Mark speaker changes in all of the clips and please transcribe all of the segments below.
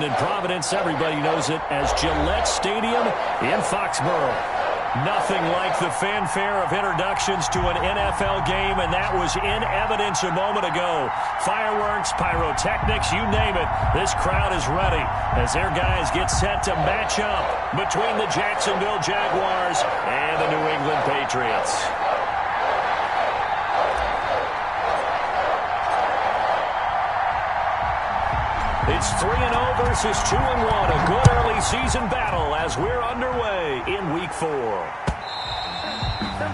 Speaker 1: in Providence. Everybody knows it as Gillette Stadium in Foxborough. Nothing like the fanfare of introductions to an NFL game, and that was in evidence a moment ago. Fireworks, pyrotechnics, you name it. This crowd is ready as their guys get set to match up between the Jacksonville Jaguars and the New England Patriots. It's 3-0 versus 2-1. A good early season battle as we're underway in Week 4.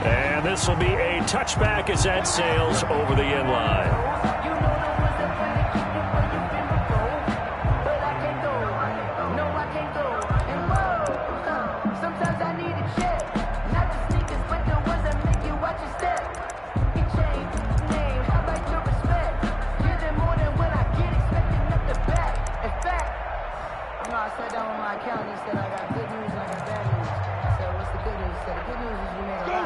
Speaker 1: And this will be a touchback as that sails over the end line.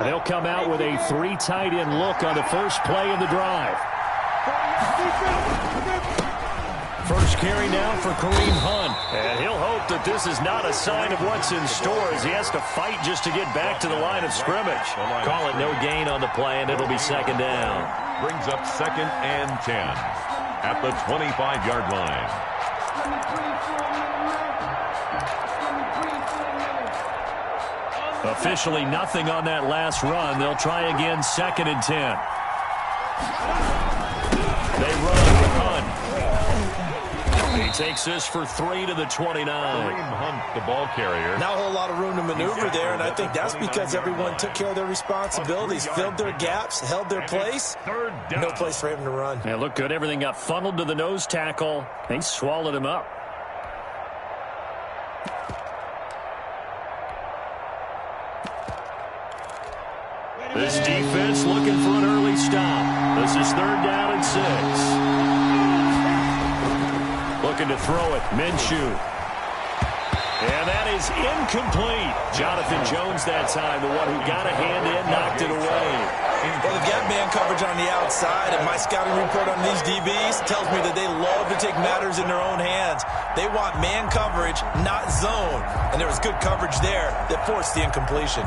Speaker 1: They'll come out with a 3 tight end look on the first play of the drive. First carry now for Kareem Hunt. And he'll hope that this is not a sign of what's in store as he has to fight just to get back to the line of scrimmage. Call it no gain on the play, and it'll be second down.
Speaker 2: Brings up 2nd and 10 at the 25-yard line.
Speaker 1: Officially nothing on that last run. They'll try again 2nd and 10. They run with Hunt. He takes this for 3 to the 29.
Speaker 2: Kareem Hunt, the ball carrier.
Speaker 3: Not a whole lot of room to maneuver there, and I think that's because everyone took care of their responsibilities, filled their gaps, held their place. No place for him to run.
Speaker 1: Yeah, looked good. Everything got funneled to the nose tackle. They swallowed him up. This defense looking for an early stop. This is 3rd down and 6. Looking to throw it. Minshew. And that is incomplete. Jonathan Jones that time, the one who got a hand in, knocked it away.
Speaker 3: Well, they've got man coverage on the outside, and my scouting report on these DBs tells me that they love to take matters in their own hands. They want man coverage, not zone. And there was good coverage there that forced the incompletion.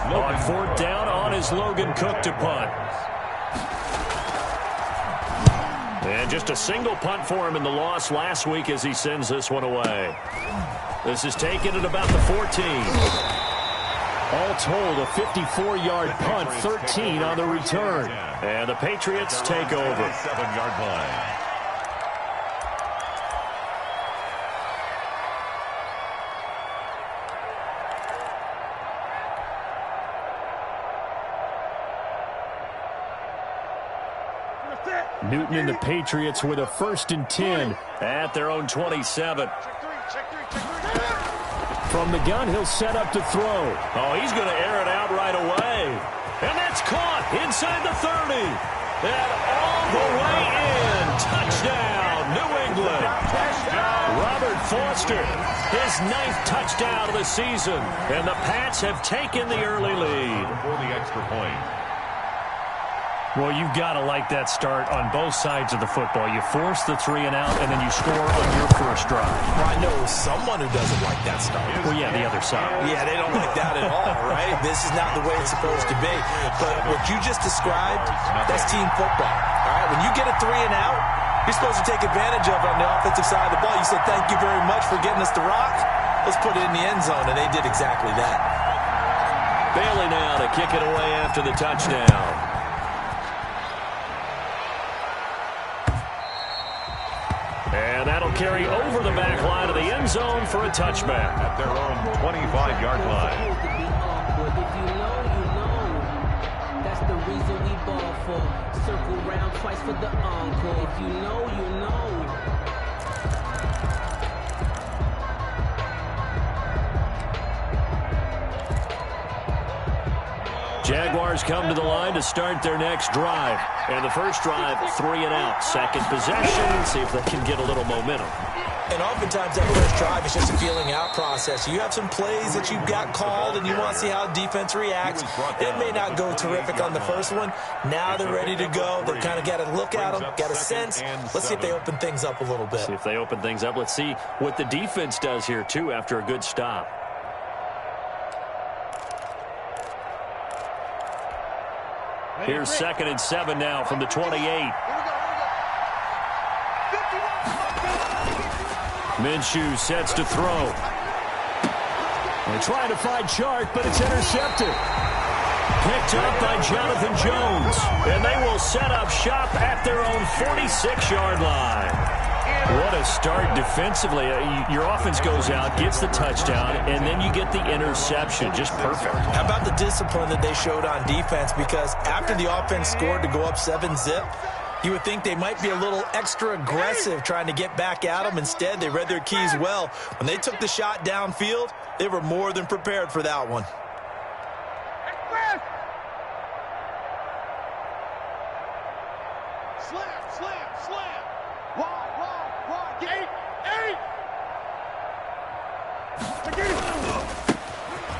Speaker 1: On 4th down, on is Logan Cook to punt. And just a single punt for him in the loss last week as he sends this one away. This is taken at about the 14. All told, a 54-yard punt, 13 on the return. And the Patriots take over.
Speaker 2: 7-yard line.
Speaker 1: Newton and the Patriots with a 1st and 10 at their own 27. From the gun, he'll set up to throw. Oh, he's going to air it out right away. And that's caught inside the 30. And all the way in. Touchdown, New England. Robert Foster, his 9th touchdown of the season. And the Pats have taken the early lead.
Speaker 2: For the extra point.
Speaker 1: Well, you've got to like that start on both sides of the football. You force the 3 and out, and then you score on your first drive.
Speaker 3: Well, I know someone who doesn't like that start.
Speaker 1: Well, yeah, the other side.
Speaker 3: Yeah, they don't like that at all, right? This is not the way it's supposed to be. But what you just described, that's team football. All right, when you get a 3 and out, you're supposed to take advantage of it on the offensive side of the ball. You said, thank you very much for getting us the rock. Let's put it in the end zone, and they did exactly that.
Speaker 1: Bailey now to kick it away after the touchdown. And that'll carry over the back line of the end zone for a touchback.
Speaker 2: At their own 25-yard line.
Speaker 4: If you know, you know. That's the reason we ball for. Circle round twice for the encore. If you know, you know.
Speaker 1: Jaguars come to the line to start their next drive. And the first drive, 3 and out. Second possession. See if they can get a little momentum.
Speaker 3: And oftentimes that first drive is just a feeling out process. You have some plays that you've got called and you want to see how defense reacts. It may not go terrific on the first one. Now they're ready to go. They've kind of got to look at them, got a sense. Let's see if they open things up a little bit.
Speaker 1: See if they open things up. Let's see what the defense does here, too, after a good stop. Here's 2nd and 7 now from the 28. Minshew sets to throw. They're trying to find Chark, but it's intercepted. Picked up by Jonathan Jones. And they will set up shop at their own 46-yard line. What a start defensively. Your offense goes out, gets the touchdown, and then you get the interception. Just perfect.
Speaker 3: How about the discipline that they showed on defense? Because after the offense scored to go up 7-zip, you would think they might be a little extra aggressive trying to get back at them. Instead, they read their keys well. When they took the shot downfield, they were more than prepared for that one.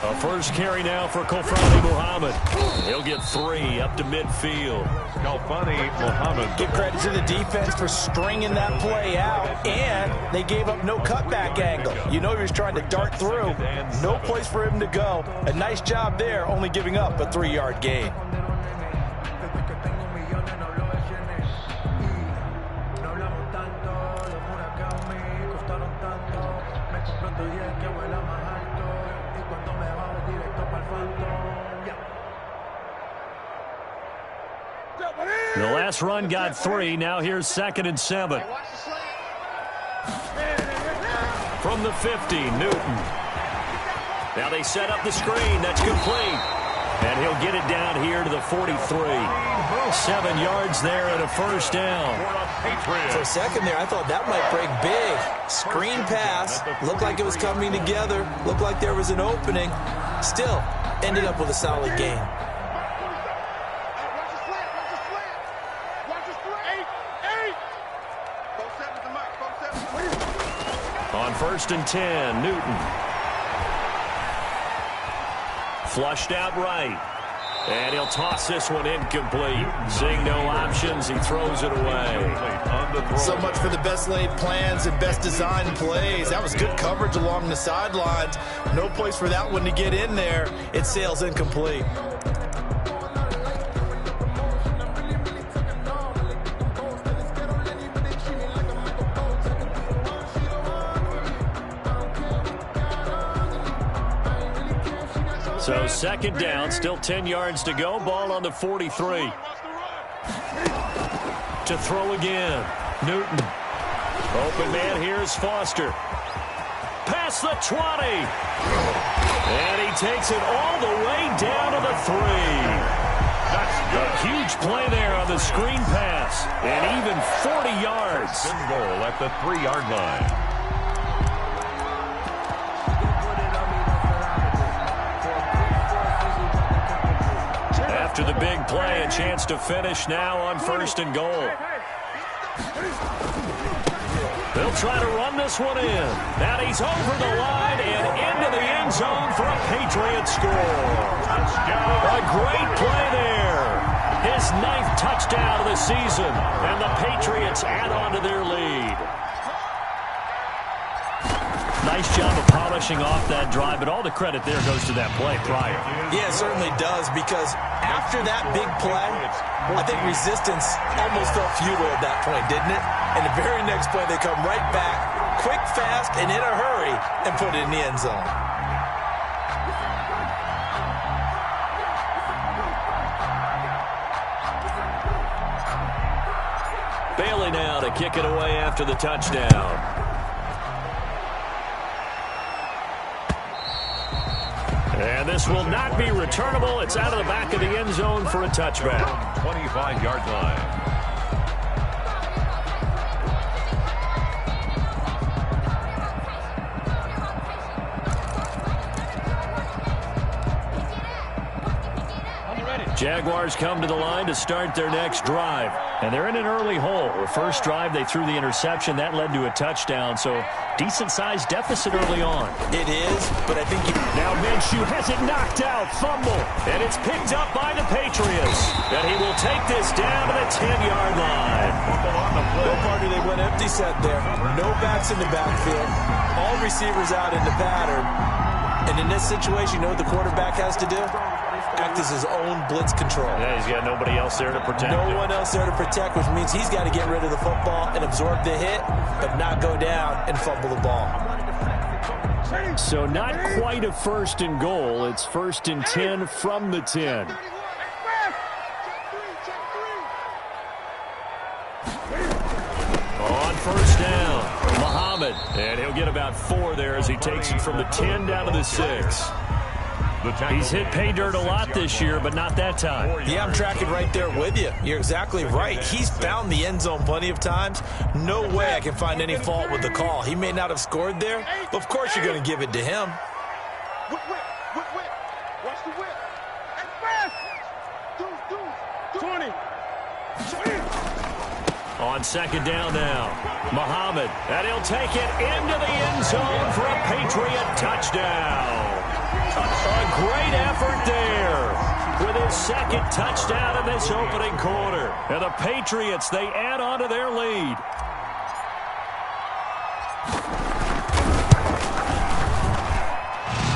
Speaker 1: A first carry now for Kofani Muhammad. He'll get 3 up to midfield.
Speaker 2: Kofani Muhammad.
Speaker 3: Give credit to the defense for stringing that play out, and they gave up no cutback angle. You know he was trying to dart through. No place for him to go. A nice job there, only giving up a 3-yard gain.
Speaker 1: The last run got 3. Now here's 2nd and 7. From the 50, Newton. Now they set up the screen. That's complete. And he'll get it down here to the 43. 7 yards there and a first down.
Speaker 3: For a second there, I thought that might break big. Screen pass. Looked like it was coming together. Looked like there was an opening. Still, ended up with a solid gain.
Speaker 1: On 1st and 10, Newton. Flushed out right. And he'll toss this one incomplete. Seeing no options, he throws it away.
Speaker 3: So much for the best laid plans and best designed plays. That was good coverage along the sidelines. No place for that one to get in there. It sails incomplete.
Speaker 1: So 2nd down, still 10 yards to go. Ball on the 43. To throw again. Newton. Open man, here's Foster. Past the 20. And he takes it all the way down to the 3. A huge play there on the screen pass. And even 40 yards.
Speaker 2: Goal at the 3-yard line.
Speaker 1: After the big play, a chance to finish now on 1st and goal. They'll try to run this one in. And he's over the line and into the end zone for a Patriots score. A great play there. His 9th touchdown of the season. And the Patriots add on to their lead. Nice job of polishing off that drive, but all the credit there goes to that play prior.
Speaker 3: Yeah, it certainly does, because after that big play, I think resistance almost felt futile at that point, didn't it? And the very next play, they come right back, quick, fast, and in a hurry, and put it in the end zone.
Speaker 1: Bailey now to kick it away after the touchdown. And this will not be returnable. It's out of the back of the end zone for a touchback.
Speaker 2: 25-yard line.
Speaker 1: Jaguars come to the line to start their next drive. And they're in an early hole. The first drive, they threw the interception. That led to a touchdown, so decent-sized deficit early on.
Speaker 3: It is, but I think
Speaker 1: Now Minshew has it knocked out. Fumble. And it's picked up by the Patriots. And he will take this down to the 10-yard line.
Speaker 3: No party, they went empty set there. No backs in the backfield. All receivers out in the pattern. And in this situation, you know what the quarterback has to do? Act as his own blitz control.
Speaker 1: Yeah, he's got nobody else there to protect him.
Speaker 3: No one else there to protect, which means he's got to get rid of the football and absorb the hit, but not go down and fumble the ball.
Speaker 1: So not quite a first and goal. It's first and 10 from the 10. On first down, Muhammad. And he'll get about 4 there as he takes it from the 10 down to the 6. He's hit pay dirt a lot this year, but not that time.
Speaker 3: Yeah, I'm tracking right there with you. You're exactly right. He's found the end zone plenty of times. No way I can find any fault with the call. He may not have scored there, but of course you're going to give it to him.
Speaker 5: Whip. Watch the whip. And fast. 20.
Speaker 1: On second down now, Muhammad. And he'll take it into the end zone for a Patriot touchdown. A great effort there with his second touchdown in this opening quarter. And the Patriots, they add on to their lead.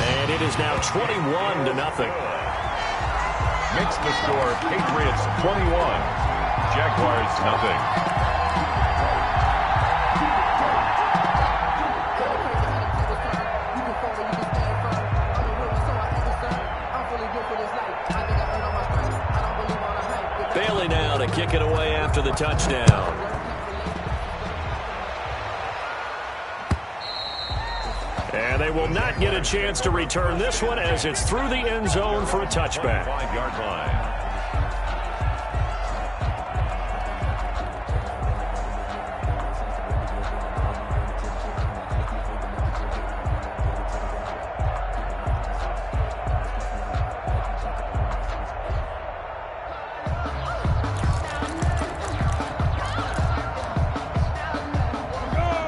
Speaker 1: And it is now 21-0.
Speaker 2: Makes the score Patriots 21, Jaguars nothing.
Speaker 1: Bailey now to kick it away after the touchdown. And they will not get a chance to return this one as it's through the end zone for a touchback.
Speaker 2: 5-yard line.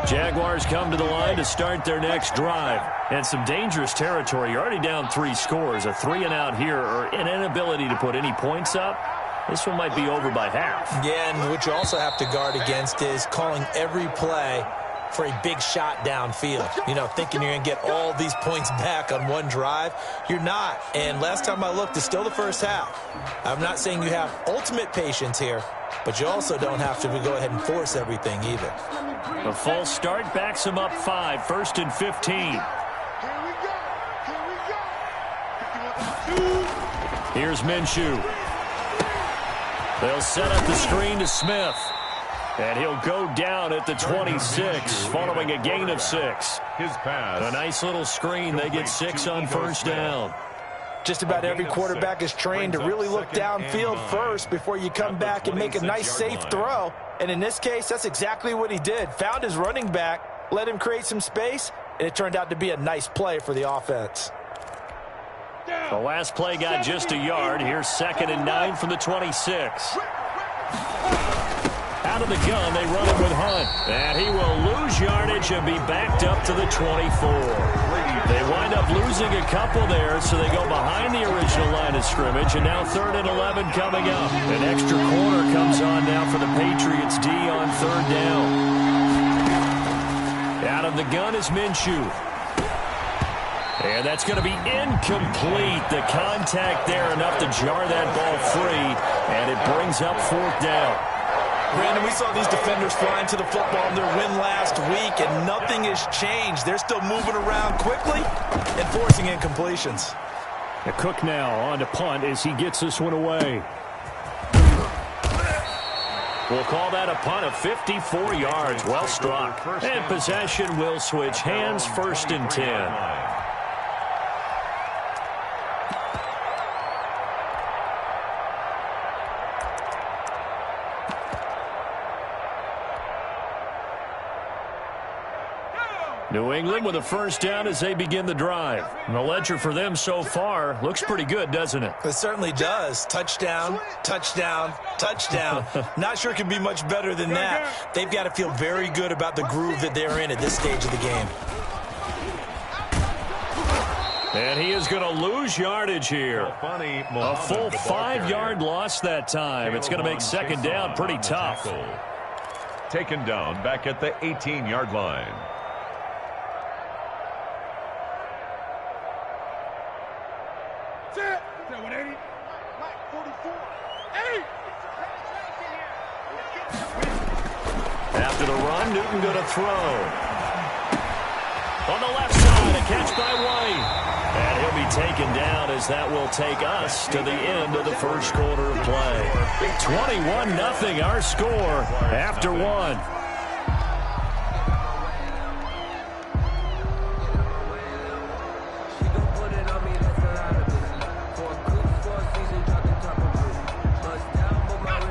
Speaker 1: Jaguars come to the line to start their next drive. And some dangerous territory. You're already down 3 scores. A 3-and-out here or an inability to put any points up. This one might be over by half.
Speaker 3: Yeah, and what you also have to guard against is calling every play for a big shot downfield. You know, thinking you're going to get all these points back on one drive. You're not. And last time I looked, it's still the first half. I'm not saying you have ultimate patience here, but you also don't have to go ahead and force everything either.
Speaker 1: A false start backs him up 5, first and 15. Here's Minshew. They'll set up the screen to Smith. And he'll go down at the 26 following a gain of 6.
Speaker 2: His pass.
Speaker 1: A nice little screen. They get 6 on first down.
Speaker 3: Just about every quarterback is trained to really look downfield first before you come back and make a nice, safe throw. And in this case, that's exactly what he did. Found his running back, let him create some space, and it turned out to be a nice play for the offense.
Speaker 1: The last play got just a yard. Here's 2nd and 9 from the 26. Out of the gun, they run it with Hunt. And he will lose yardage and be backed up to the 24. They wind up losing a couple there, so they go behind the original line of scrimmage. And now 3rd and 11 coming up. An extra corner comes on now for the Patriots D on 3rd down. Out of the gun is Minshew. And that's going to be incomplete. The contact there enough to jar that ball free. And it brings up 4th down.
Speaker 3: Brandon, we saw these defenders flying to the football in their win last week, and nothing has changed. They're still moving around quickly and forcing incompletions.
Speaker 1: The Cook now on to punt as he gets this one away. We'll call that a punt of 54 yards. Well struck. And possession will switch hands, 1st and 10. New England with a first down as they begin the drive. And the ledger for them so far looks pretty good, doesn't it?
Speaker 3: It certainly does. Touchdown, touchdown, touchdown. Not sure it can be much better than that. They've got to feel very good about the groove that they're in at this stage of the game.
Speaker 1: And he is going to lose yardage here. A full 5-yard loss that time. It's going to make second down pretty tough.
Speaker 2: Taken down back at the 18-yard line.
Speaker 1: After the run, Newton going to throw. On the left side, a catch by White. And he'll be taken down as that will take us to the end of the first quarter of play. 21-0 our score after one.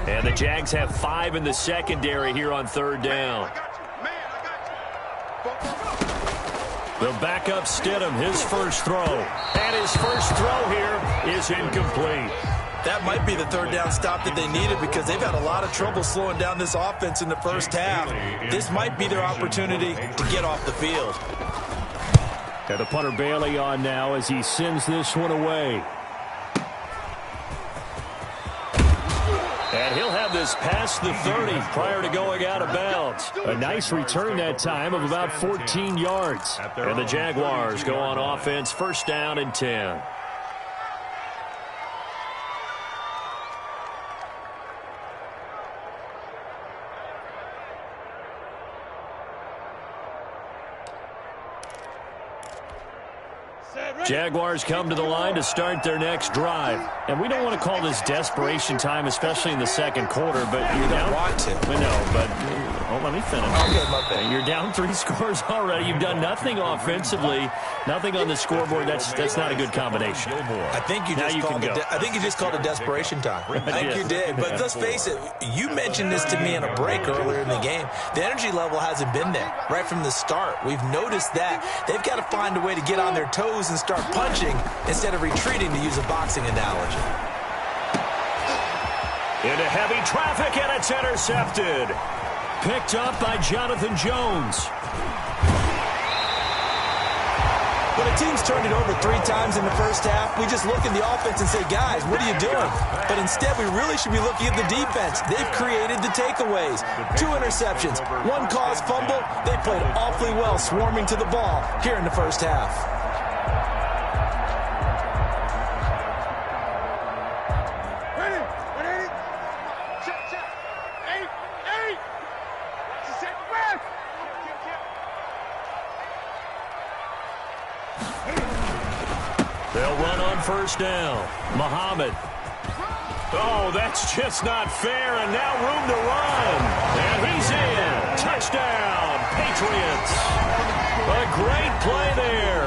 Speaker 1: And the Jags have 5 in the secondary here on third down. They'll back up Stidham, his first throw. And his first throw here is incomplete.
Speaker 3: That might be the third down stop that they needed because they've had a lot of trouble slowing down this offense in the first half. This might be their opportunity to get off the field.
Speaker 1: Got the punter Bailey on now as he sends this one away. And he'll have this past the 30 prior to going out of bounds. A nice return that time of about 14 yards. And the Jaguars go on offense, first down and 10. Jaguars come to the line to start their next drive. And we don't want to call this desperation time, especially in the second quarter, but you don't
Speaker 3: want to.
Speaker 1: We know, but let me finish.
Speaker 3: Okay, my bad.
Speaker 1: You're down 3 scores already. You've done nothing offensively, nothing on the scoreboard. That's not a good combination.
Speaker 3: I think you just called it desperation time. I think you did. But let's face it, you mentioned this to me in a break earlier in the game. The energy level hasn't been there right from the start. We've noticed that. They've got to find a way to get on their toes and start punching instead of retreating, to use a boxing analogy.
Speaker 1: Into heavy traffic, and it's intercepted. Picked up by Jonathan Jones.
Speaker 3: When a team's turned it over 3 times in the first half, we just look at the offense and say, guys, what are you doing? But instead, we really should be looking at the defense. They've created the takeaways. 2 interceptions, 1 caused fumble. They played awfully well swarming to the ball here in the first half.
Speaker 1: They'll run on first down. Muhammad. Oh, that's just not fair, and now room to run. And he's in. Touchdown, Patriots. A great play there.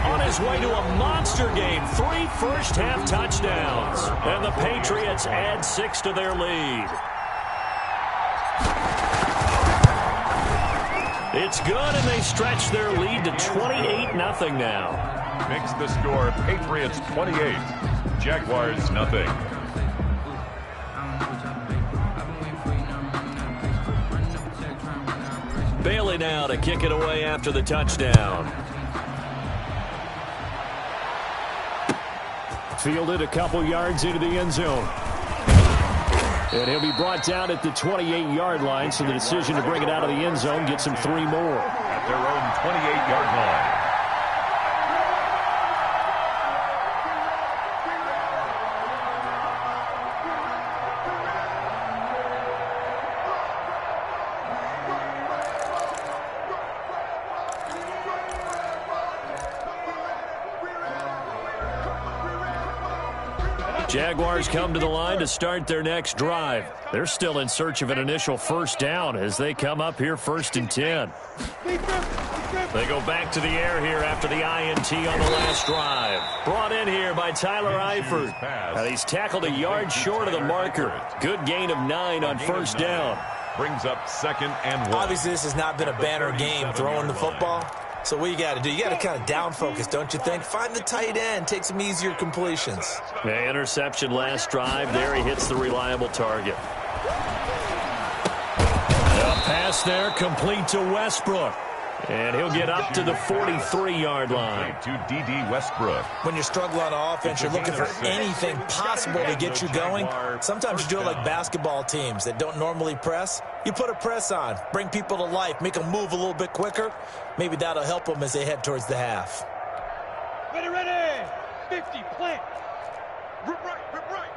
Speaker 1: On his way to a monster game. 3 first-half touchdowns. And the Patriots add 6 to their lead. It's good, and they stretch their lead to 28-0 now.
Speaker 2: Makes the score Patriots 28, Jaguars nothing.
Speaker 1: Bailey now to kick it away after the touchdown. Fielded a couple yards into the end zone. And he'll be brought down at the 28-yard line, so the decision to bring it out of the end zone gets him 3 more.
Speaker 2: At their own 28-yard line.
Speaker 1: Jaguars come to the line to start their next drive. They're still in search of an initial first down as they come up here 1st and 10. They go back to the air here after the INT on the last drive. Brought in here by Tyler Eifert. He's tackled a yard short of the marker. Good gain of 9 on first down.
Speaker 2: brings up 2nd and 1.
Speaker 3: Obviously, this has not been a banner game throwing the football. So what you got to do, you got to kind of down focus, don't you think? Find the tight end, take some easier completions.
Speaker 1: Yeah, interception last drive. There he hits the reliable target. A pass there, complete to Westbrook. And he'll get up to the 43-yard line.
Speaker 2: To D.D. Westbrook.
Speaker 3: When you're struggling on offense, you're looking for anything possible to get you going. Sometimes you do it like basketball teams that don't normally press. You put a press on, bring people to life, make them move a little bit quicker. Maybe that'll help them as they head towards the half.
Speaker 5: Ready, ready. 50, plant. Rip right, rip right.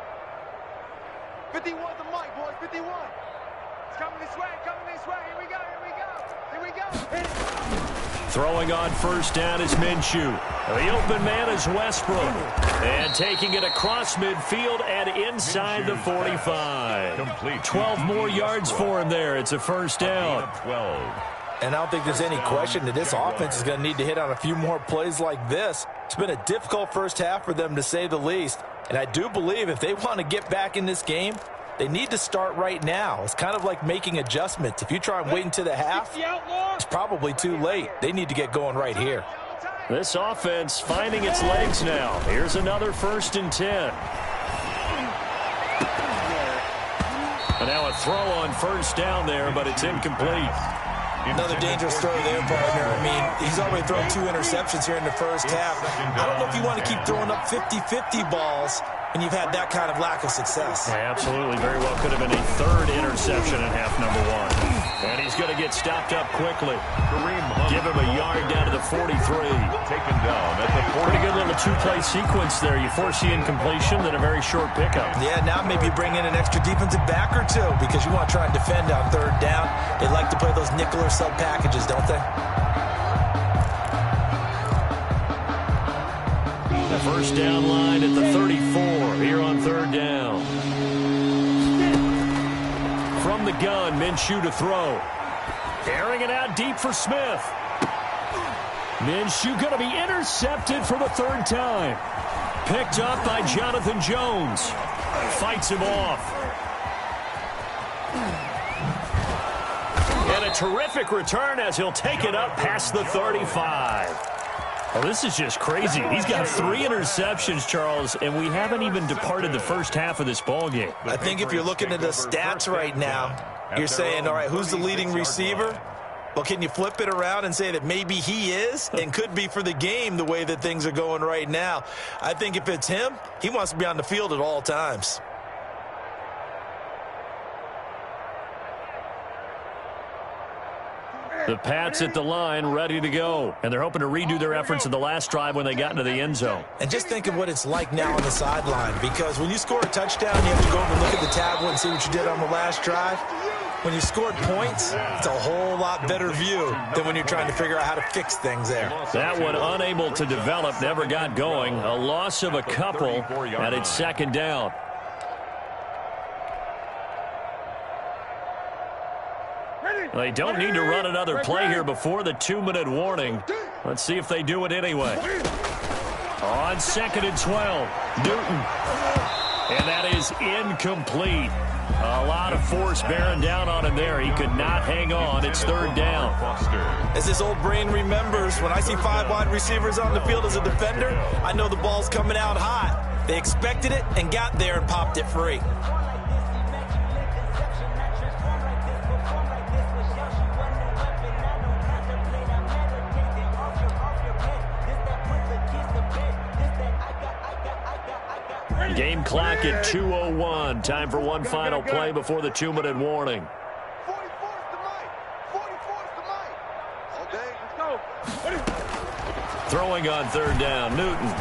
Speaker 5: 51 the mic, boys, 51. It's coming this way, Here we go, here we go. Here we go. Hit it.
Speaker 1: Throwing on first down is Minshew. The open man is Westbrook. And taking it across midfield and inside the 45.
Speaker 2: Complete.
Speaker 1: 12 more yards for him there. It's a first down.
Speaker 2: 12.
Speaker 3: And I don't think there's any question that this offense is going to need to hit on a few more plays like this. It's been a difficult first half for them, to say the least. And I do believe if they want to get back in this game, they need to start right now. It's kind of like making adjustments. If you try and wait until the half, it's probably too late. They need to get going right here.
Speaker 1: This offense finding its legs now. Here's another 1st and 10. And now a throw on first down there, but it's incomplete.
Speaker 3: Another dangerous throw there, partner. I mean, he's already thrown 2 interceptions here in the first half. I don't know if you want to keep throwing up 50-50 balls when you've had that kind of lack of success.
Speaker 1: Yeah, absolutely. Very well could have been a 3rd interception in half number 1. And he's going to get stopped up quickly. Give him a yard down to the 43.
Speaker 2: Taken down at the 40.
Speaker 1: Pretty good little 2-play sequence there. You force the incompletion, then a very short pickup.
Speaker 3: Yeah, now maybe bring in an extra defensive back or 2 because you want to try and defend on 3rd down. They like to play those nickel or sub packages, don't they?
Speaker 1: The first down line at the 34 here on 3rd down. From the gun, Minshew to throw. Airing it out deep for Smith. Minshew going to be intercepted for the 3rd time. Picked up by Jonathan Jones. Fights him off. And a terrific return as he'll take it up past the 35. Oh, this is just crazy. He's got 3 interceptions, Charles, and we haven't even departed the first half of this ballgame.
Speaker 3: I think if you're looking at the stats right now, you're saying, all right, who's the leading receiver? Well, can you flip it around and say that maybe he is and could be for the game the way that things are going right now? I think if it's him, he wants to be on the field at all times.
Speaker 1: The Pats at the line, ready to go. And they're hoping to redo their efforts in the last drive when they got into the end zone.
Speaker 3: And just think of what it's like now on the sideline, because when you score a touchdown, you have to go over and look at the tablet and see what you did on the last drive. When you scored points, it's a whole lot better view than when you're trying to figure out how to fix things there.
Speaker 1: That one unable to develop, never got going. A loss of a couple, and it's 2nd down. They don't need to run another play here before the 2-minute warning. Let's see if they do it anyway. On 2nd and 12, Newton. And that is incomplete. A lot of force bearing down on him there. He could not hang on. It's 3rd down.
Speaker 3: As this old brain remembers, when I see 5 wide receivers on the field as a defender, I know the ball's coming out hot. They expected it and got there and popped it free.
Speaker 1: Game clock at 2:01. Time for one final play before the 2-minute warning.
Speaker 5: 44's the mic. 44's the mic. Okay, let's go.
Speaker 1: Throwing on 3rd down, Newton.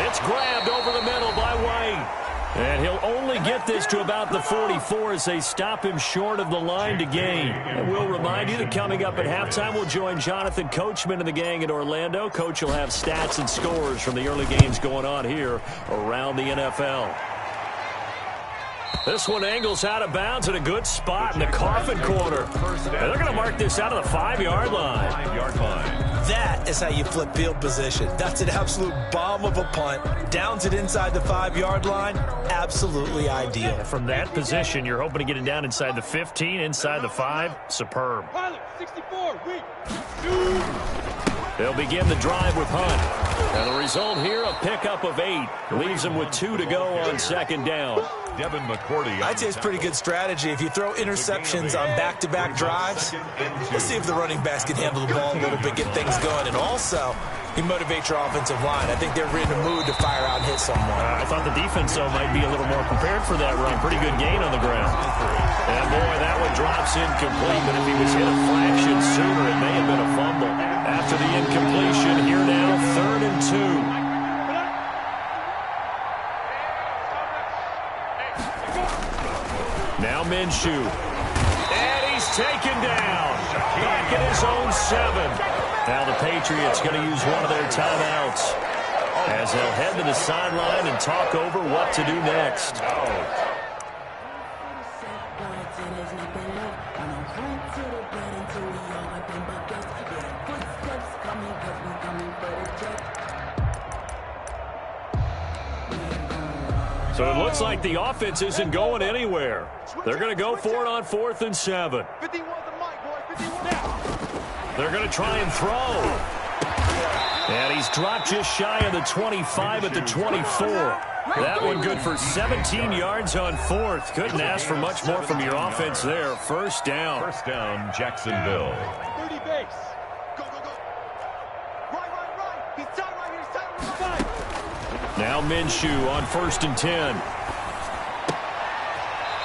Speaker 1: It's grabbed over the middle by White. And he'll only get this to about the 44 as they stop him short of the line to gain. And we'll remind you that coming up at halftime, we'll join Jonathan Coachman and the gang in Orlando. Coach will have stats and scores from the early games going on here around the NFL. This one angles out of bounds at a good spot in the coffin corner. And they're going to mark this out of the 5-yard line.
Speaker 2: 5-yard line.
Speaker 3: That is how you flip field position. That's an absolute bomb of a punt. Downs it inside the 5-yard line. Absolutely ideal.
Speaker 1: From that position, you're hoping to get it down inside the 15, inside the 5. Superb.
Speaker 5: 64,
Speaker 1: They'll begin the drive with Hunt. And the result here, a pickup of 8. Leaves them with 2 to go on second down.
Speaker 2: Devin McCourty.
Speaker 3: I'd say it's pretty good strategy. If you throw interceptions on back-to-back drives, let's see if the running backs can handle the ball a little bit, get things going. And also, you motivate your offensive line. I think they're in the mood to fire out and hit someone.
Speaker 1: I thought the defense, though, might be a little more prepared for that run. Pretty good gain on the ground. And, boy, that one drops incomplete. But if he was hit a fraction sooner, it may have been a fumble. After the incompletion, here now, 3rd and 2. Now Minshew. And he's taken down. Back at his own 7. Now the Patriots going to use one of their timeouts as they'll head to the sideline and talk over what to do next. So it looks like the offense isn't going anywhere. They're going to go for it on 4th and 7.
Speaker 5: 51 the mic, boy. 51 now.
Speaker 1: They're going to try and throw. And he's dropped just shy of the 25 at the 24. That one good for 17 yards on 4th. Couldn't ask for much more from your offense there. First down.
Speaker 2: First down, Jacksonville.
Speaker 5: 30 base. Go, go, go. Right. He's tight right here. He's tight right.
Speaker 1: Now Minshew on 1st and 10.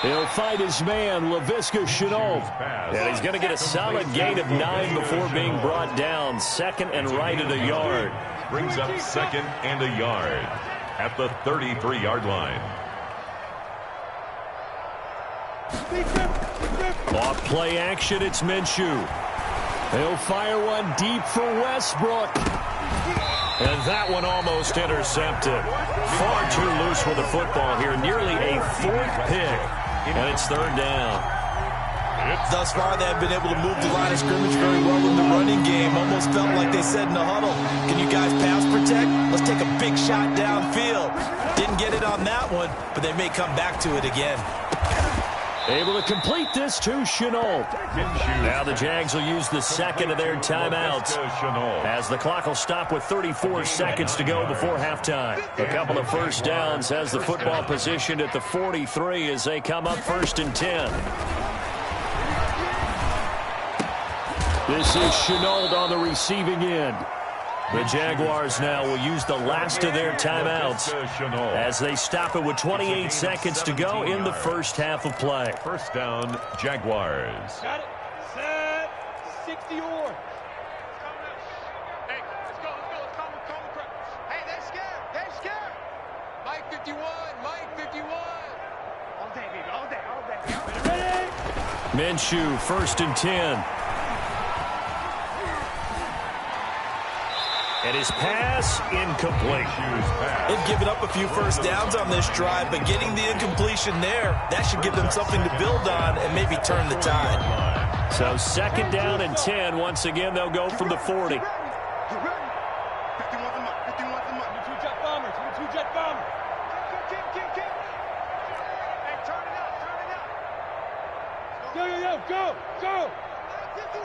Speaker 1: He'll fight his man, Laviska Shenault. And he's going to get a solid gain of 9 before being brought down. 2nd and right at a yard.
Speaker 2: Brings up 2nd and a yard at the 33-yard line.
Speaker 1: Off play action, it's Minshew. He'll fire one deep for Westbrook. And that one almost intercepted. Far too loose with the football here. Nearly a 4th pick. And it's 3rd down.
Speaker 3: Thus far, they have been able to move the line of scrimmage very well in the running game. Almost felt like they said in the huddle, can you guys pass protect? Let's take a big shot downfield. Didn't get it on that one, but they may come back to it again.
Speaker 1: Able to complete this to Shenault. Now the Jags will use the 2nd of their timeouts as the clock will stop with 34 seconds to go before halftime. A couple of first downs has the football positioned at the 43 as they come up 1st and 10. This is Shenault on the receiving end. The Jaguars now will use the last of their timeouts as they stop it with 28 seconds to go in the first half of play.
Speaker 2: First down, Jaguars.
Speaker 5: Got it. Set. 60 or. Hey, let's go. Calm the crowd. Hey, they're scared. Mike 51. All day, baby. All day. Ready?
Speaker 1: Minshew, 1st and 10. And his pass incomplete.
Speaker 3: They've given up a few first downs on this drive, but getting the incompletion there, that should give them something to build on and maybe turn the tide.
Speaker 1: So 2nd down and 10. Once again, they'll go from the 40.
Speaker 5: 51 the mic. 51 the mic. Two jet bombers. Hey, turn it out. Go. 51.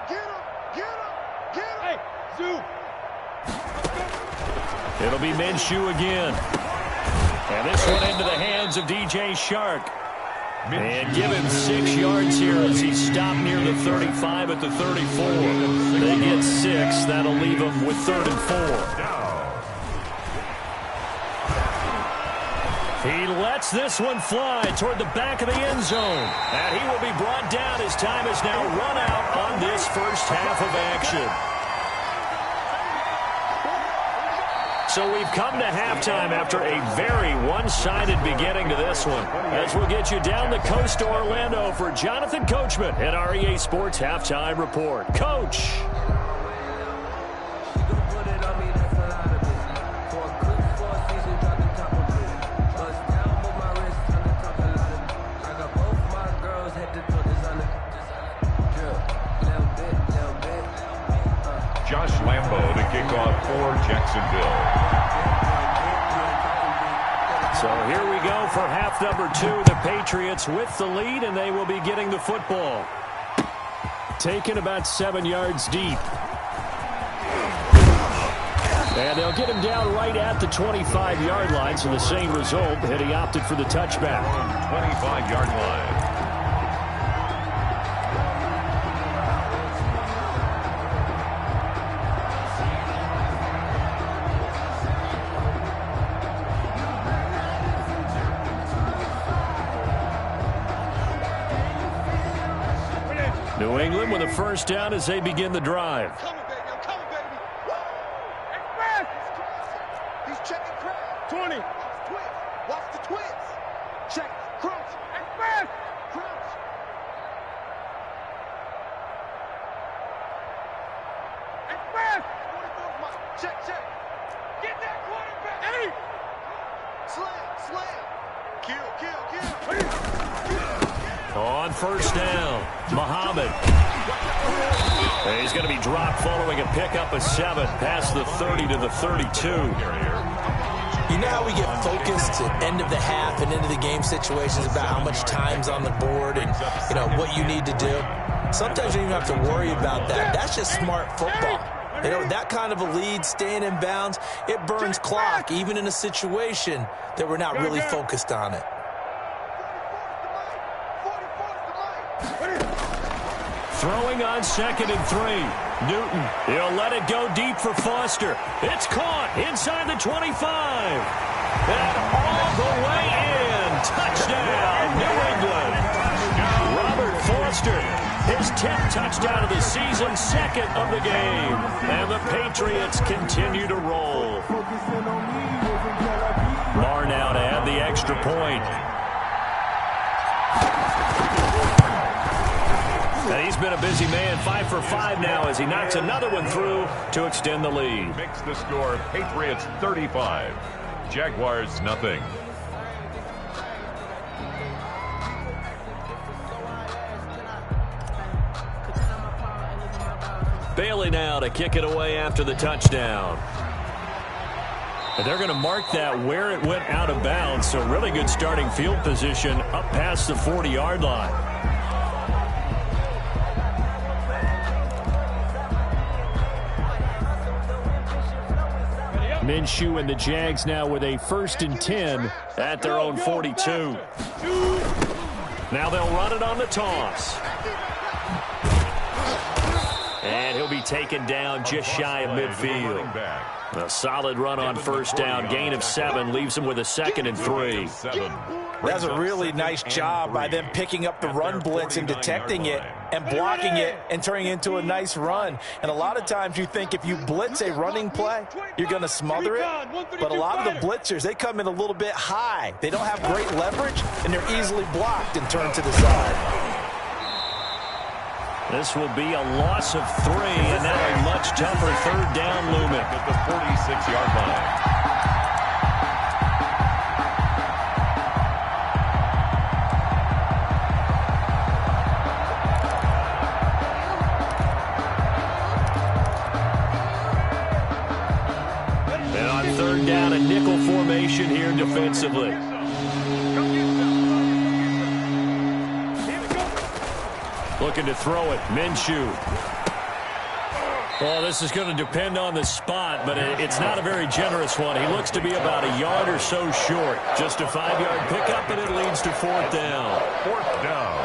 Speaker 5: Get him. Hey, Zoo.
Speaker 1: It'll be Minshew again. And this one into the hands of DJ Shark. And give him 6 yards here as he stopped near the 35 at the 34. They get 6. That'll leave him with 3rd and 4. He lets this one fly toward the back of the end zone. And he will be brought down as time is now run out on this first half of action. So we've come to halftime after a very one-sided beginning to this one. As we'll get you down the coast to Orlando for Jonathan Coachman at our EA Sports Halftime Report. Coach.
Speaker 2: Josh Lambo to kick off for Jacksonville.
Speaker 1: So here we go for half number 2. The Patriots with the lead, and they will be getting the football. Taken about 7 yards deep. And they'll get him down right at the 25-yard line, so the same result, had he opted for the touchback.
Speaker 2: 25-yard line.
Speaker 1: New England with a first down as they begin the drive.
Speaker 5: I'm coming, baby. I'm coming, baby. Woo! Express! He's checking crowd. 20. Watch the twist. Watch the twist. Check. Crunch. Express! Crunch. Express! 44's mine. Check, check. Get that quarterback. Hey! Slam, slam. Kill, kill, kill.
Speaker 1: On first down, Muhammad. He's going to be dropped following a pickup of 7 past the 30 to the 32.
Speaker 3: You know how we get focused at end of the half and into the game situations about how much time's on the board and, you know, what you need to do? Sometimes you don't even have to worry about that. That's just smart football. You know, that kind of a lead, staying in bounds, it burns clock, even in a situation that we're not really focused on it.
Speaker 1: Throwing on 2nd and 3. Newton, he'll let it go deep for Foster. It's caught inside the 25. And all the way in. Touchdown, New England. Robert Foster, his 10th touchdown of the season, 2nd of the game. And the Patriots continue to roll. Barr now to add the extra point. And he's been a busy man, 5 for 5 now as he knocks another one through to extend the lead.
Speaker 2: Makes the score Patriots 35, Jaguars nothing.
Speaker 1: Bailey now to kick it away after the touchdown. And they're going to mark that where it went out of bounds, so really good starting field position up past the 40-yard line. Minshew and the Jags now with a 1st and 10 at their own 42. Now they'll run it on the toss. And he'll be taken down just shy of midfield. A solid run on first down. Gain of 7 leaves him with a 2nd and 3.
Speaker 3: That's a really nice job by them picking up the run blitz and detecting it and blocking it and turning it into a nice run. And a lot of times you think if you blitz a running play, you're going to smother it. But a lot of the blitzers, they come in a little bit high. They don't have great leverage, and they're easily blocked and turned to the side.
Speaker 1: This will be a loss of 3, and now a much tougher 3rd down looming
Speaker 2: at the 46-yard line.
Speaker 1: And on 3rd down, a nickel formation here defensively. Looking to throw it. Minshew. Well, this is going to depend on the spot, but it's not a very generous one. He looks to be about a yard or so short. Just a 5-yard pickup, and it leads to 4th down.
Speaker 2: 4th down.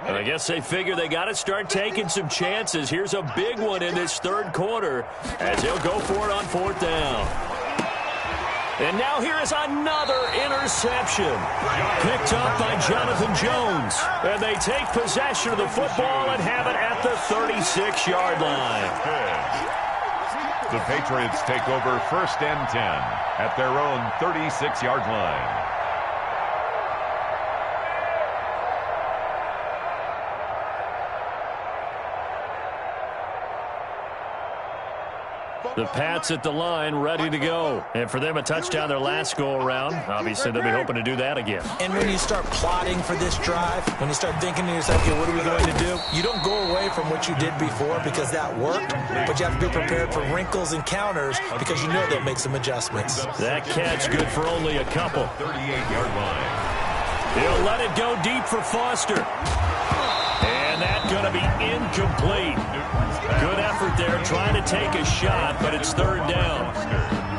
Speaker 1: And I guess they figure they got to start taking some chances. Here's a big one in this 3rd quarter as they'll go for it on 4th down. And now here is another interception. Picked up by Jonathan Jones. And they take possession of the football and have it at the 36-yard line.
Speaker 2: The Patriots take over 1st and 10 at their own 36-yard line.
Speaker 1: The Pats at the line, ready to go. And for them, a touchdown their last go-around. Obviously, they'll be hoping to do that again.
Speaker 3: And when you start plotting for this drive, when you start thinking to yourself, okay, what are we going to do? You don't go away from what you did before because that worked, but you have to be prepared for wrinkles and counters because you know they'll make some adjustments.
Speaker 1: That catch good for only a couple.
Speaker 2: 38-yard line.
Speaker 1: He'll let it go deep for Foster. And that's going to be incomplete. Good effort there, trying to take a shot, but it's third down.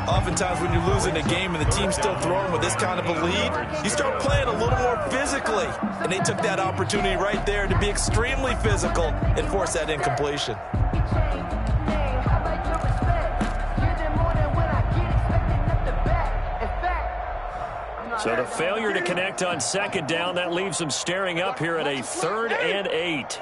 Speaker 3: Oftentimes when you're losing a game and the team's still throwing with this kind of a lead, you start playing a little more physically. And they took that opportunity right there to be extremely physical and force that incompletion.
Speaker 1: So the failure to connect on second down, that leaves them staring up here at a 3rd and 8.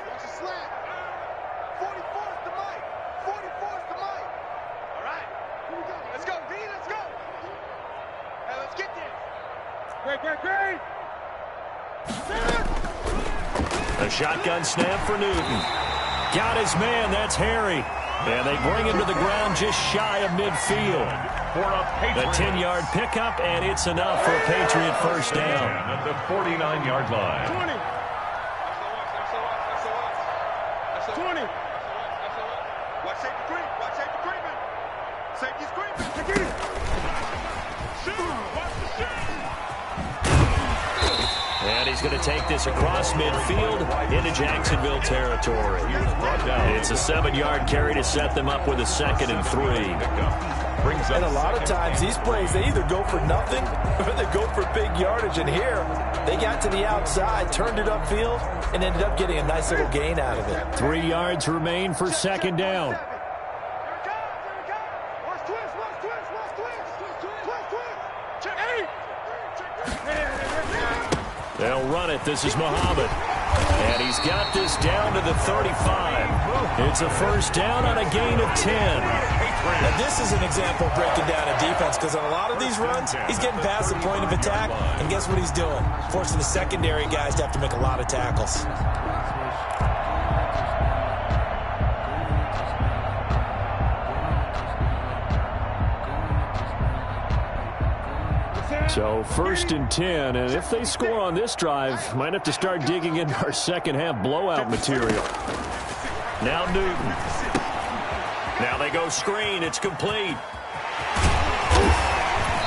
Speaker 1: A shotgun snap for Newton. Got his man, that's Harry. And they bring him to the ground just shy of midfield. A 10-yard pickup, and it's enough for a Patriot first down.
Speaker 2: At the 49-yard line.
Speaker 5: 20. Watch safety creep. Watch safety creeping. Safety's creeping. Shoot. Watch the shoot.
Speaker 1: And he's going to take this across midfield into Jacksonville territory. It's a 7-yard carry to set them up with a 2nd and 3.
Speaker 3: And a lot of times these plays, they either go for nothing or they go for big yardage. And here, they got to the outside, turned it upfield, and ended up getting a nice little gain out of it.
Speaker 1: 3 yards remain for 2nd down. They'll run it. This is Muhammad. And he's got this down to the 35. It's a first down on a gain of 10.
Speaker 3: And this is an example of breaking down a defense because on a lot of these runs, he's getting past the point of attack. And guess what he's doing? Forcing the secondary guys to have to make a lot of tackles.
Speaker 1: So 1st and 10, and if they score on this drive, might have to start digging into our second half blowout material. Now Newton. Now they go screen. It's complete.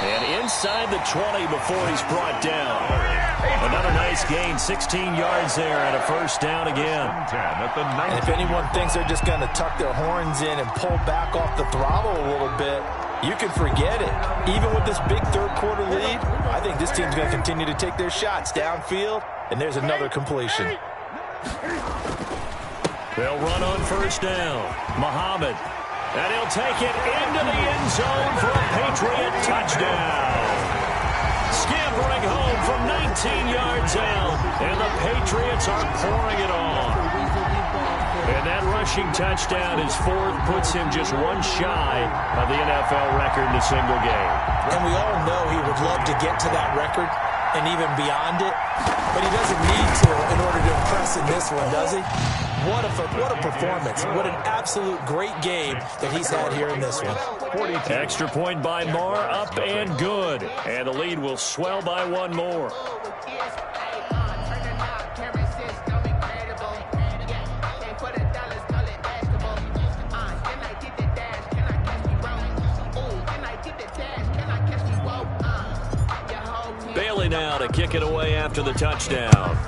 Speaker 1: And inside the 20 before he's brought down. Another nice gain, 16 yards there and a first down again.
Speaker 3: And if anyone thinks they're just going to tuck their horns in and pull back off the throttle a little bit, you can forget it. Even with this big third-quarter lead, I think this team's going to continue to take their shots downfield, and there's another completion.
Speaker 1: They'll run on first down. Muhammad. And he'll take it into the end zone for a Patriot touchdown. Scampering home from 19 yards out, and the Patriots are pouring it on. And that rushing touchdown, his 4th, puts him just one shy of the NFL record in a single game.
Speaker 3: And we all know he would love to get to that record and even beyond it, but he doesn't need to in order to impress in this one, does he? What a performance. What an absolute great game that he's had here in this one.
Speaker 1: Extra point by Marr, up and good. And the lead will swell by one more. Bailey now to kick it away after the touchdown.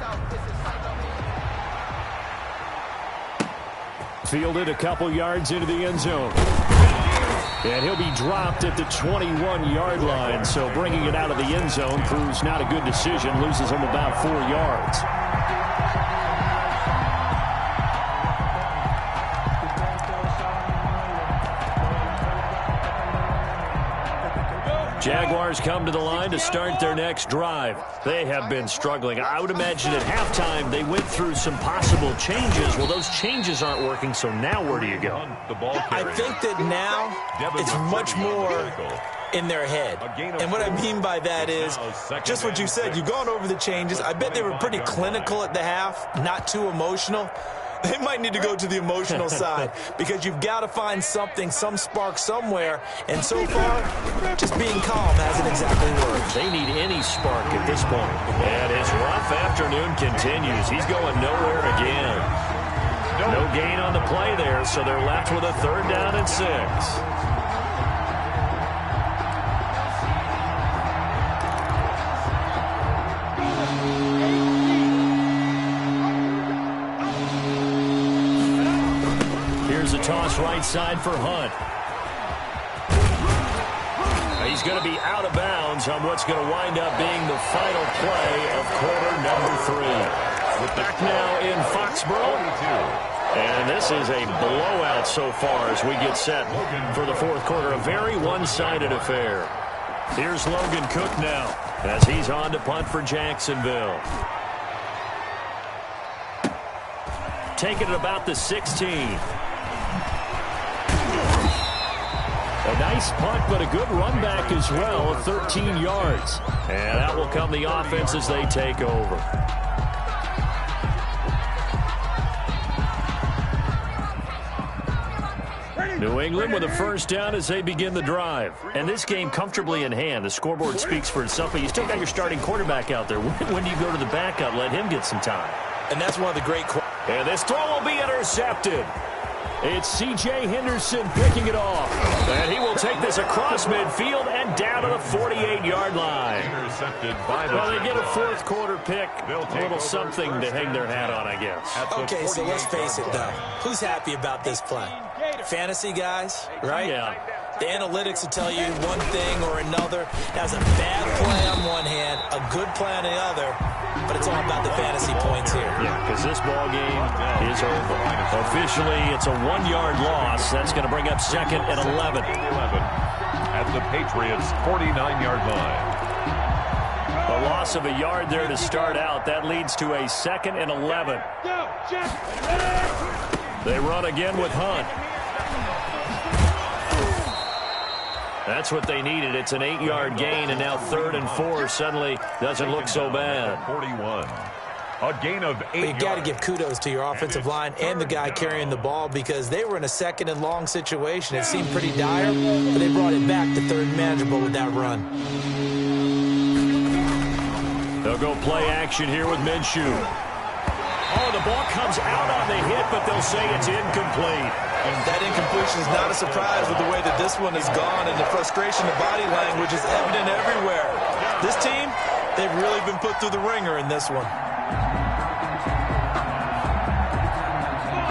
Speaker 1: Fielded a couple yards into the end zone. And he'll be dropped at the 21-yard line, so bringing it out of the end zone proves not a good decision, loses him about 4 yards. Jaguars come to the line to start their next drive. They have been struggling. I would imagine at halftime they went through some possible changes. Well, those changes aren't working, so now where do you go?
Speaker 3: I think that now it's much more in their head. And what I mean by that is just what you said. You've gone over the changes. I bet they were pretty clinical at the half, not too emotional. they might need to go to the emotional side because you've got to find something, some spark somewhere. And so far, just being calm hasn't exactly worked.
Speaker 1: They need any spark at this point. And his rough afternoon continues. He's going nowhere again. No gain on the play there, so they're left with a 3rd down and 6. Here's a toss right side for Hunt. He's going to be out of bounds on what's going to wind up being the final play of quarter number 3. We're back now in Foxborough. And this is a blowout so far as we get set for the 4th quarter. A very one-sided affair. Here's Logan Cook now as he's on to punt for Jacksonville. Taking it about the 16. A nice punt, but a good run back as well, 13 yards. And that will come the offense as they take over. New England with a 1st down as they begin the drive. And this game comfortably in hand. The scoreboard speaks for itself, but you still got your starting quarterback out there. When do you go to the backup? Let him get some time.
Speaker 3: And that's one of the great...
Speaker 1: And this throw will be intercepted. It's C.J. Henderson picking it off. And he will take this across midfield and down to the 48-yard line.
Speaker 2: Intercepted by the
Speaker 1: well, they get a 4th quarter pick. A little something to hang their hat on, I guess.
Speaker 3: Okay, so let's face it, though. Who's happy about this play? Fantasy guys, right?
Speaker 1: Yeah.
Speaker 3: The analytics will tell you one thing or another. That's a bad play on one hand, a good play on the other, but it's all about the fantasy points here.
Speaker 1: Yeah, because this ball game is over. Officially, it's a 1-yard loss. That's going to bring up 2nd and 11.
Speaker 2: At the Patriots' 49-yard line.
Speaker 1: A loss of a yard there to start out. That leads to a 2nd and 11. They run again with Hunt. That's what they needed. It's an 8-yard gain, and now 3rd and 4 suddenly doesn't look so bad.
Speaker 2: 41. A gain of 8 yards.
Speaker 3: You got to give kudos to your offensive line and the guy carrying the ball because they were in a 2nd and long situation. It seemed pretty dire, but they brought it back to 3rd and manageable with that run.
Speaker 1: They'll go play action here with Minshew. Oh, the ball comes out on the hit, but they'll say it's incomplete.
Speaker 3: That incompletion is not a surprise with the way that this one has gone, and the frustration of body language is evident everywhere. This team, they've really been put through the ringer in this one.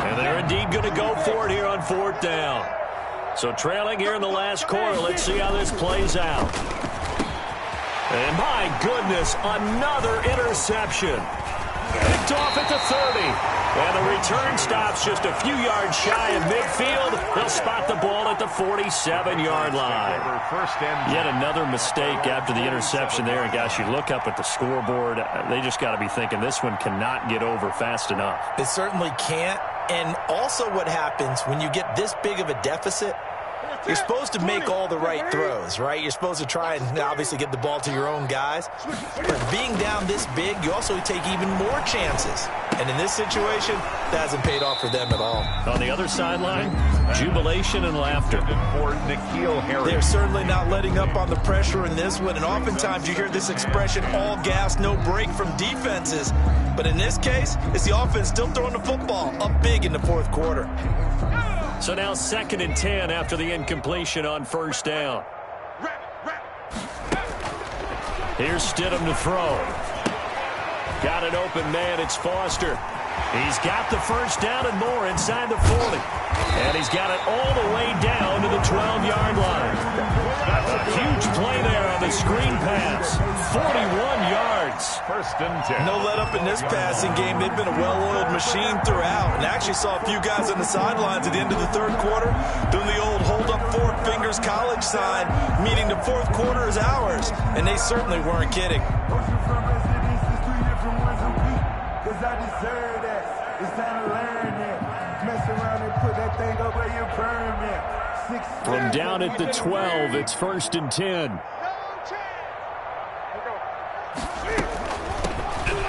Speaker 1: And they're indeed going to go for it here on 4th down. So trailing here in the last quarter, let's see how this plays out. And my goodness, another interception. Picked off at the 30. And the return stops just a few yards shy of midfield. They'll spot the ball at the 47-yard line. Yet another mistake after the interception there. And, gosh, you look up at the scoreboard. They just got to be thinking this one cannot get over fast enough.
Speaker 3: It certainly can't. And also what happens when you get this big of a deficit, you're supposed to make all the right throws, right? You're supposed to try and obviously get the ball to your own guys. But being down this big, you also take even more chances. And in this situation, that hasn't paid off for them at all.
Speaker 1: On the other sideline, jubilation and laughter.
Speaker 3: They're certainly not letting up on the pressure in this one. And oftentimes you hear this expression, all gas, no break from defenses. But in this case, it's the offense still throwing the football up big in the 4th quarter.
Speaker 1: So now 2nd and 10 after the incompletion on 1st down. Here's Stidham to throw. Got an open man. It's Foster. He's got the 1st down and more inside the 40. And he's got it all the way down to the 12-yard line. A huge play there on the screen pass. 41 yards.
Speaker 2: 1st and 10.
Speaker 3: No let up in this passing game. They've been a well-oiled machine throughout. And actually saw a few guys on the sidelines at the end of the 3rd quarter doing the old hold up 4 fingers college sign, meaning the 4th quarter is ours. And they certainly weren't kidding.
Speaker 1: From down at the 12, it's 1st and 10.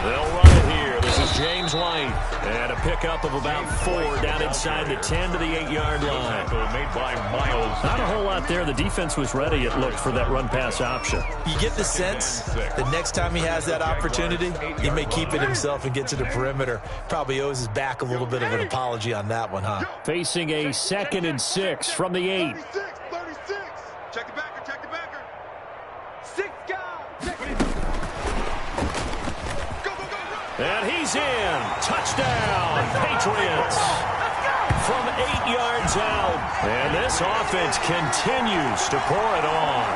Speaker 1: They'll run it here. This is James White. And a pickup of about 4 down inside the 10 to the 8-yard line.
Speaker 2: Made by Miles.
Speaker 1: Not a whole lot there. The defense was ready, it looked, for that run-pass option.
Speaker 3: You get the sense that next time he has that opportunity, he may keep it himself and get to the perimeter. Probably owes his back a little bit of an apology on that one, huh?
Speaker 1: Facing a 2nd and 6 from the 8.
Speaker 5: 36. Check the backer, check the backer. 6 guys. Go, run.
Speaker 1: And he's in. Touchdown, Patriots. From 8 yards out. And this offense continues to pour it on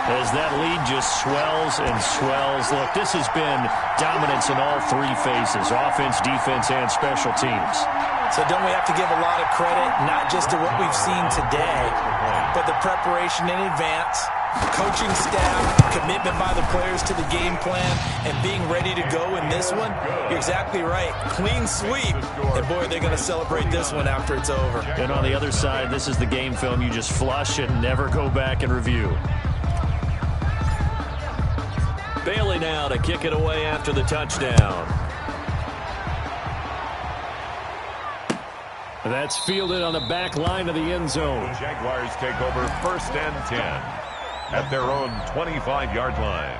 Speaker 1: as that lead just swells and swells. Look, this has been dominance in all 3 phases, offense, defense, and special teams.
Speaker 3: So don't we have to give a lot of credit, not just to what we've seen today, but the preparation in advance, coaching staff, commitment by the players to the game plan, and being ready to go in this one? You're exactly right. Clean sweep. And, boy, they're going to celebrate this one after it's over.
Speaker 1: And on the other side, this is the game film you just flush and never go back and review. Bailey now to kick it away after the touchdown. That's fielded on the back line of the end zone.
Speaker 2: The Jaguars take over 1st and 10 at their own 25-yard line.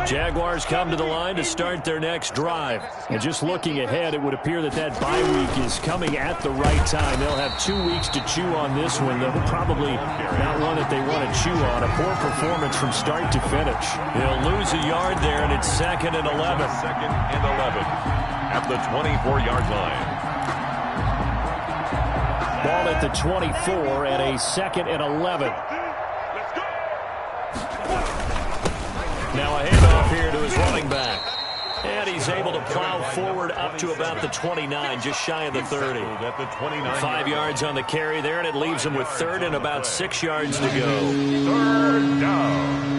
Speaker 1: Jaguars come to the line to start their next drive. And just looking ahead, it would appear that that bye week is coming at the right time. They'll have 2 weeks to chew on this one, though probably not one that they want to chew on. A poor performance from start to finish. They'll lose a yard there, and it's 2nd and 11.
Speaker 2: 2nd and 11 at the 24-yard line.
Speaker 1: Ball at the 24 and a 2nd and 11. Now a handoff here to his running back. And he's able to plow forward up to about the 29, just shy of the 30. 5 yards on the carry there, and it leaves him with 3rd and about 6 yards to go.
Speaker 2: 3rd down.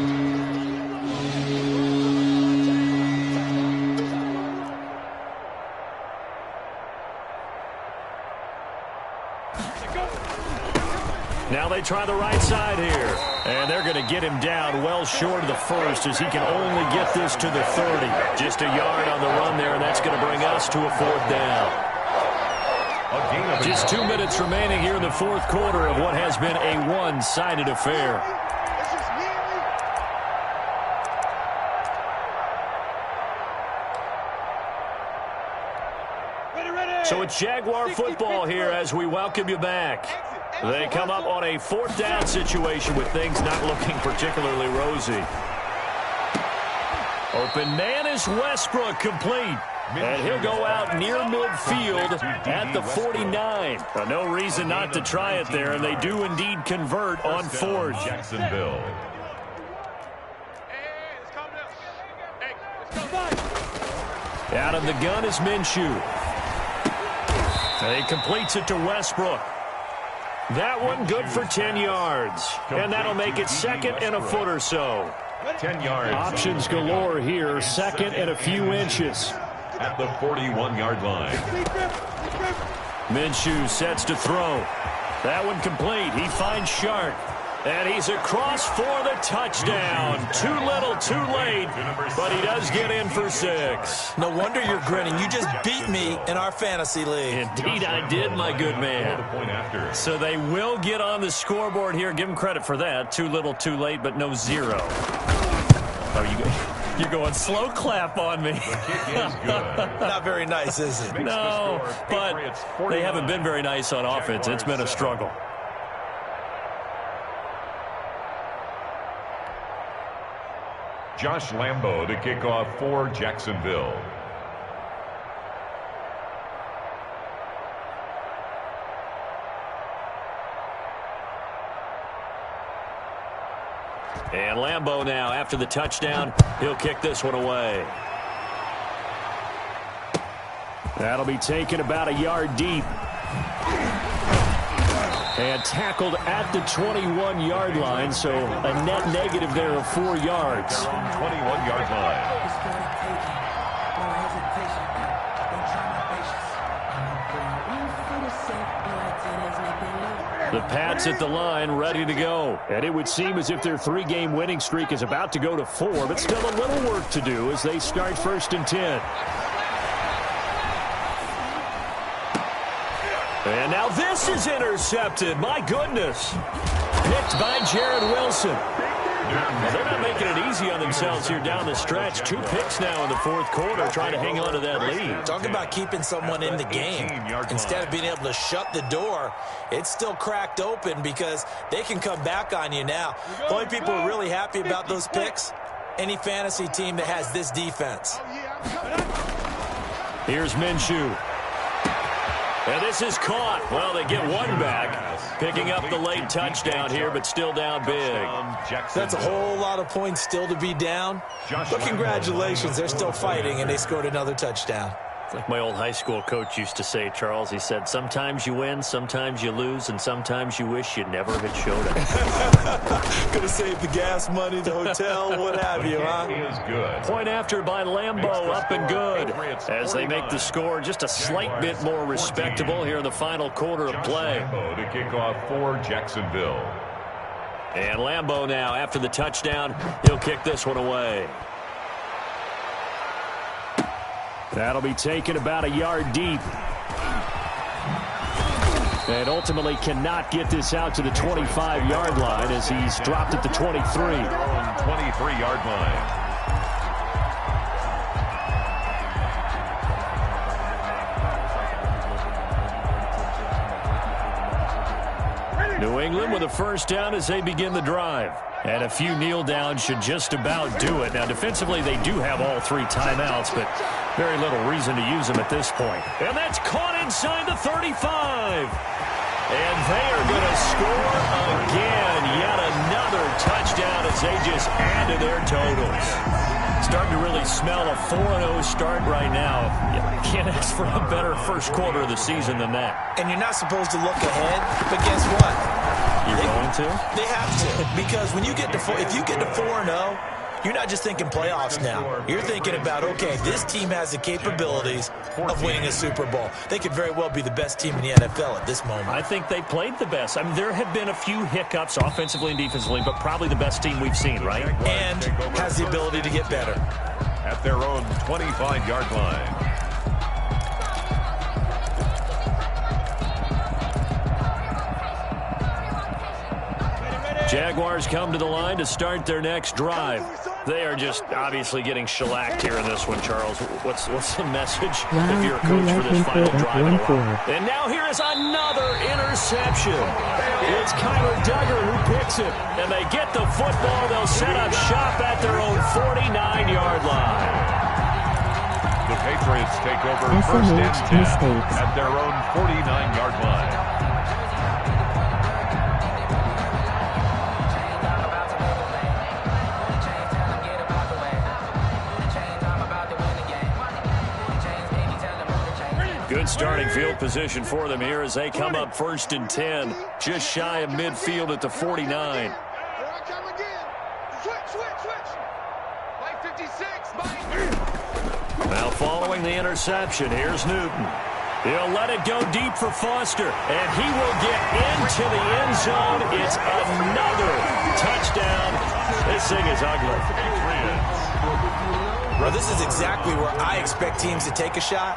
Speaker 1: Now they try the right side here. And they're going to get him down well short of the 1st as he can only get this to the 30. Just a yard on the run there, and that's going to bring us to a 4th down. Just 2 minutes remaining here in the 4th quarter of what has been a one-sided affair. So it's Jaguar football here as we welcome you back. They come up on a 4th down situation with things not looking particularly rosy. Open man is Westbrook, complete. And he'll go out near midfield at the 49. No reason not to try it there, and they do indeed convert on 4th.
Speaker 2: Jacksonville.
Speaker 1: Out of the gun is Minshew. He completes it to Westbrook. That one good for 10 yards. And that'll make it 2nd and a foot or so.
Speaker 2: 10 yards.
Speaker 1: Options galore here. 2nd and a few inches.
Speaker 2: At the 41-yard line.
Speaker 1: Minshew sets to throw. That one complete. He finds Shark. And he's across for the touchdown. Too little, too late. But he does get in for 6.
Speaker 3: No wonder you're grinning. You just beat me in our fantasy league.
Speaker 1: Indeed I did, my good man. So they will get on the scoreboard here. Give him credit for that. Too little, too late, but no 0. Oh, you're going slow clap on me.
Speaker 3: Not very nice, is it?
Speaker 1: No, but they haven't been very nice on offense. It's been a struggle.
Speaker 2: Josh Lambo to kick off for Jacksonville.
Speaker 1: And Lambo now, after the touchdown, he'll kick this one away. That'll be taken about a yard deep. And tackled at the 21-yard line, so a net negative there of 4 yards.
Speaker 2: 21-yard line.
Speaker 1: The Pats at the line, ready to go. And it would seem as if their 3-game winning streak is about to go to 4, but still a little work to do as they start 1st and 10. And now this is intercepted. My goodness. Picked by Jared Wilson. Well, they're not making it easy on themselves here down the stretch. 2 picks now in the 4th quarter, trying to hang on to that lead.
Speaker 3: Talk about keeping someone in the game. Instead of being able to shut the door, it's still cracked open because they can come back on you now. The only people who are really happy about those picks, any fantasy team that has this defense.
Speaker 1: Here's Minshew. And this is caught. Well, they get one back, picking up the late touchdown here, but still down big.
Speaker 3: That's a whole lot of points still to be down. But congratulations, they're still fighting, and they scored another touchdown.
Speaker 1: It's like my old high school coach used to say, Charles. He said, sometimes you win, sometimes you lose, and sometimes you wish you never had showed up.
Speaker 3: Could have saved the gas money, the hotel, what have you, huh?
Speaker 1: Point after by Lambeau, up and good. As they make the score just a slight bit more respectable here in the final quarter of play.
Speaker 2: To kick off for Jacksonville.
Speaker 1: And Lambeau now, after the touchdown, he'll kick this one away. That'll be taken about a yard deep. And ultimately cannot get this out to the 25-yard line as he's dropped at the 23.
Speaker 2: 23-yard line.
Speaker 1: New England with a first down as they begin the drive. And a few kneel downs should just about do it. Now, defensively, they do have all 3 timeouts, but very little reason to use them at this point. And that's caught inside the 35. And they are going to score again. Yet another touchdown as they just add to their totals. Starting to really smell a 4-0 start right now. You can't ask for a better first quarter of the season than that.
Speaker 3: And you're not supposed to look ahead, but guess what?
Speaker 1: You're going to?
Speaker 3: They have to, because when you get to if you get to 4-0, you're not just thinking playoffs now. You're thinking about, okay, this team has the capabilities of winning a Super Bowl. They could very well be the best team in the NFL at this moment.
Speaker 1: I think they played the best. I mean, there have been a few hiccups offensively and defensively, but probably the best team we've seen, right?
Speaker 3: And has the ability to get better.
Speaker 2: At their own 25-yard line.
Speaker 1: Jaguars come to the line to start their next drive. They are just obviously getting shellacked here in this one, Charles. What's the message if you're a coach for this final drive? And now here is another interception. It's Kyler Duggar who picks it. And they get the football. They'll set up shop at their own 49-yard line.
Speaker 2: The Patriots take over first and 10 at their own 49-yard line.
Speaker 1: Good starting field position for them here as they come up first and 10, just shy of midfield at the 49. Now following the interception, here's Newton. He'll let it go deep for Foster, and he will get into the end zone. It's another touchdown. This thing is ugly.
Speaker 3: Well, this is exactly where I expect teams to take a shot.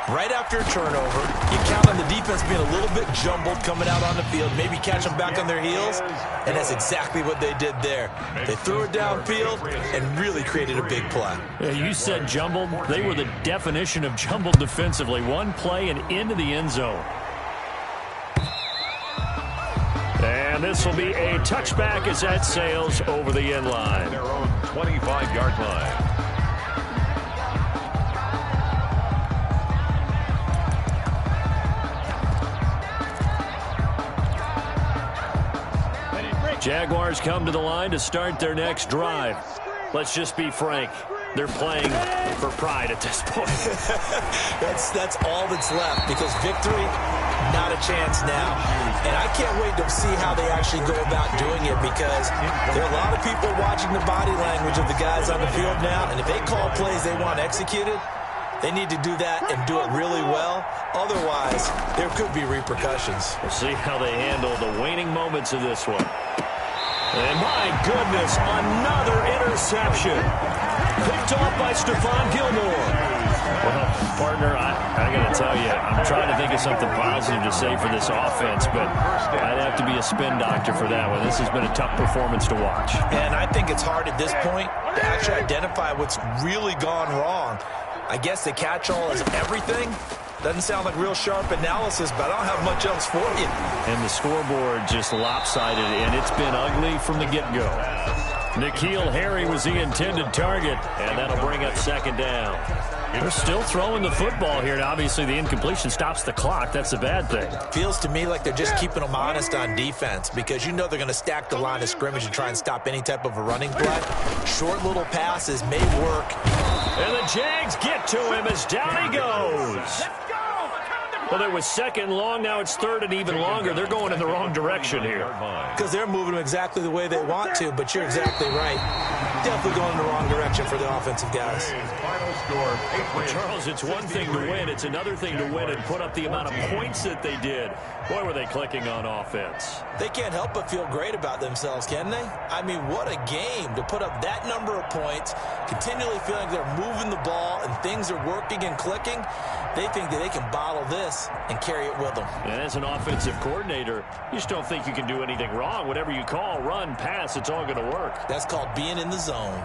Speaker 3: Right after a turnover, you count on the defense being a little bit jumbled coming out on the field, maybe catch them back on their heels, and that's exactly what they did there. They threw it downfield and really created a big play.
Speaker 1: Yeah, you said jumbled. They were the definition of jumbled defensively. One play and into the end zone. And this will be a touchback as that sails over the end line.
Speaker 2: Their own 25-yard line.
Speaker 1: Jaguars come to the line to start their next drive. Let's just be frank. They're playing for pride at this point.
Speaker 3: That's all that's left, because victory, not a chance now. And I can't wait to see how they actually go about doing it, because there are a lot of people watching the body language of the guys on the field now, and if they call plays they want executed, They need to do that and do it really well. Otherwise, there could be repercussions.
Speaker 1: We'll see how they handle the waning moments of this one. And my goodness, another interception. Picked off by Stephon Gilmore. Well, partner, I got to tell you, I'm trying to think of something positive to say for this offense, but I'd have to be a spin doctor for that one. This has been a tough performance to watch.
Speaker 3: And I think it's hard at this point to actually identify what's really gone wrong. I guess the catch-all is everything. Doesn't sound like real sharp analysis, but I don't have much else for you.
Speaker 1: And the scoreboard just lopsided, and it's been ugly from the get-go. N'Keal Harry was the intended target, and that'll bring up second down. They're still throwing the football here, and obviously the incompletion stops the clock. That's a bad thing.
Speaker 3: Feels to me like they're just keeping them honest on defense because you know they're going to stack the line of scrimmage and try and stop any type of a running play. Short little passes may work.
Speaker 1: And the Jags get to him as down he goes. Well, it was second long. Now it's third and even longer. They're going in the wrong direction here.
Speaker 3: Because they're moving them exactly the way they want to, but you're exactly right. Definitely going in the wrong direction for the offensive guys.
Speaker 1: Charles, it's one thing to win. It's another thing to win and put up the amount of points that they did. Boy, were they clicking on offense.
Speaker 3: They can't help but feel great about themselves, can they? I mean, what a game to put up that number of points, continually feeling they're moving the ball and things are working and clicking. They think that they can bottle this and carry it with them.
Speaker 1: And as an offensive coordinator, you just don't think you can do anything wrong. Whatever you call, run, pass, it's all going to work.
Speaker 3: That's called being in the zone.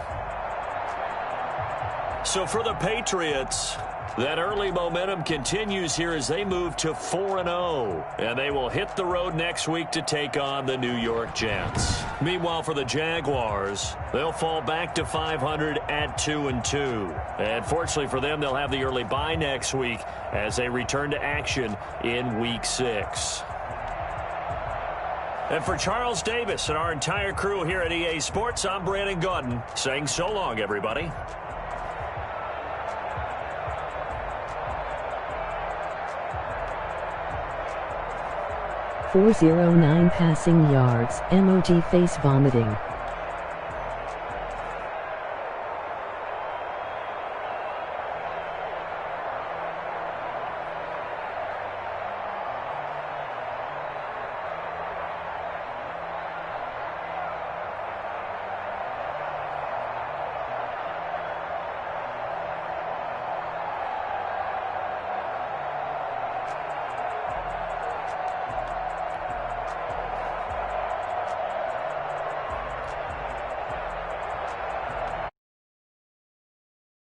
Speaker 1: So for the Patriots, that early momentum continues here as they move to 4-0. And they will hit the road next week to take on the New York Jets. Meanwhile, for the Jaguars, they'll fall back to 500 at 2-2. And fortunately for them, they'll have the early bye next week as they return to action in Week 6. And for Charles Davis and our entire crew here at EA Sports, I'm Brandon Gaudin saying so long, everybody.
Speaker 6: 409 passing yards, MOG face vomiting.